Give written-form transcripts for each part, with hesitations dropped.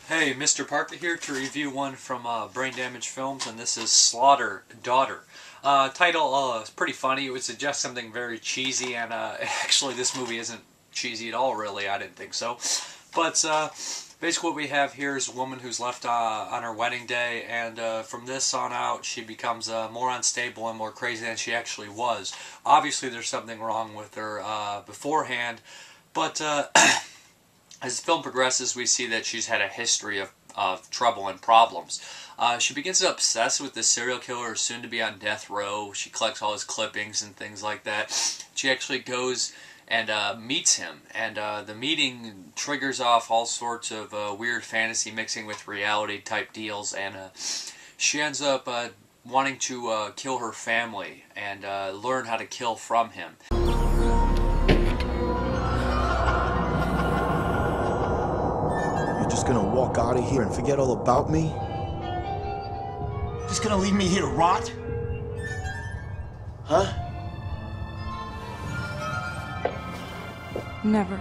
Hey, Mrparka here to review one from Brain Damage Films, and this is Slaughter Daughter. Title is pretty funny. It would suggest something very cheesy, and actually this movie isn't cheesy at all, really. I didn't think so. But basically what we have here is a woman who's left on her wedding day, and from this on out she becomes more unstable and more crazy than she actually was. Obviously there's something wrong with her beforehand, but as the film progresses, we see that she's had a history of trouble and problems. She begins to obsess with the serial killer who's soon to be on death row. She collects all his clippings and things like that. She actually goes and meets him, and the meeting triggers off all sorts of weird fantasy mixing with reality type deals, and she ends up wanting to kill her family and learn how to kill from him. Just gonna walk out of here and forget all about me? Just gonna leave me here to rot? Huh? Never.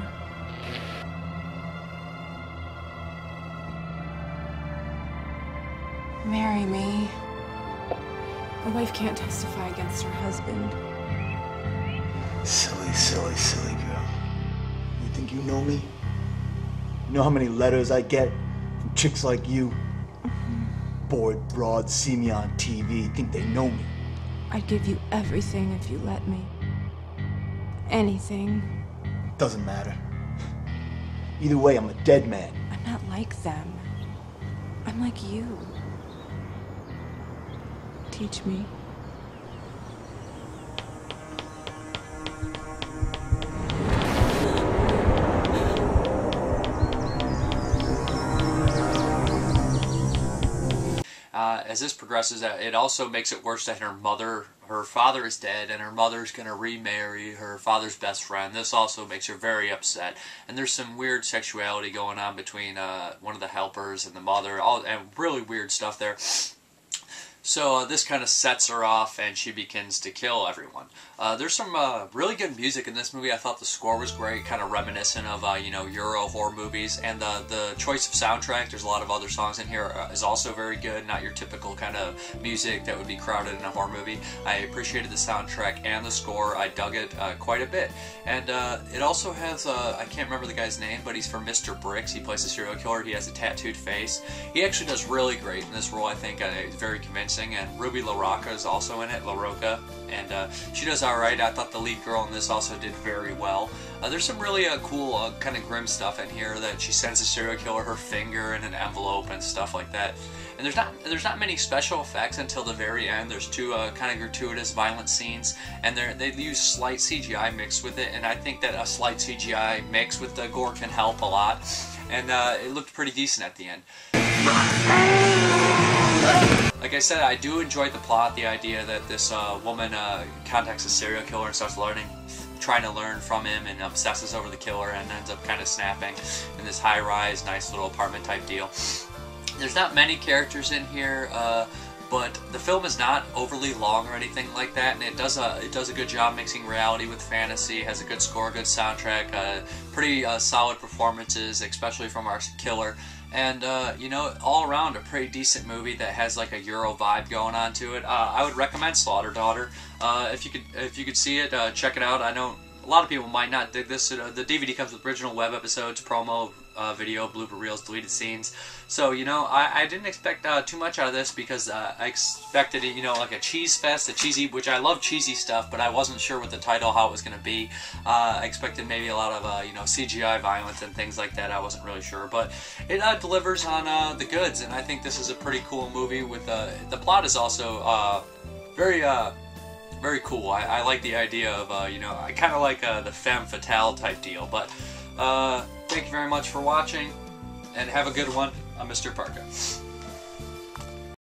Marry me. A wife can't testify against her husband. Silly, silly, silly girl. You think you know me? You know how many letters I get from chicks like you? Bored broads see me on TV, think they know me. I'd give you everything if you let me. Anything. Doesn't matter. Either way, I'm a dead man. I'm not like them. I'm like you. Teach me. As this progresses, it also makes it worse that her father is dead, and her mother's going to remarry her father's best friend. This also makes her very upset, and there's some weird sexuality going on between one of the helpers and the mother, and really weird stuff there. So this kind of sets her off, and she begins to kill everyone. There's some really good music in this movie. I thought the score was great, kind of reminiscent of Euro horror movies. And the choice of soundtrack, there's a lot of other songs in here, is also very good. Not your typical kind of music that would be crowded in a horror movie. I appreciated the soundtrack and the score. I dug it quite a bit. And it also has, I can't remember the guy's name, but he's from Mr. Bricks. He plays a serial killer. He has a tattooed face. He actually does really great in this role, I think. It's very convincing. And Ruby LaRocca is also in it, LaRocca, and she does alright. I thought the lead girl in this also did very well. There's some really cool kind of grim stuff in here, that she sends a serial killer her finger in an envelope and stuff like that. And there's not many special effects until the very end. There's two kind of gratuitous violent scenes, and they use slight CGI mixed with it, and I think that a slight CGI mix with the gore can help a lot, and it looked pretty decent at the end. Like I said, I do enjoy the plot, the idea that this woman contacts a serial killer and starts trying to learn from him, and obsesses over the killer and ends up kind of snapping in this high-rise, nice little apartment type deal. There's not many characters in here, but the film is not overly long or anything like that, and it does a good job mixing reality with fantasy. It has a good score, good soundtrack, pretty solid performances, especially from our killer. And all around a pretty decent movie that has like a Euro vibe going on to it. I would recommend Slaughter Daughter. If you could see it, check it out. I know a lot of people might not dig this. The DVD comes with original web episodes, promo video, blooper reels, deleted scenes. So I didn't expect too much out of this, because I expected it, like a cheese fest, which I love cheesy stuff, but I wasn't sure with the title how it was going to be. I expected maybe a lot of CGI violence and things like that. I wasn't really sure, but it delivers on the goods, and I think this is a pretty cool movie. With the plot is also very cool. I like the idea of I kind of like the femme fatale type deal. But thank you very much for watching, and have a good one. I'm Mrparka.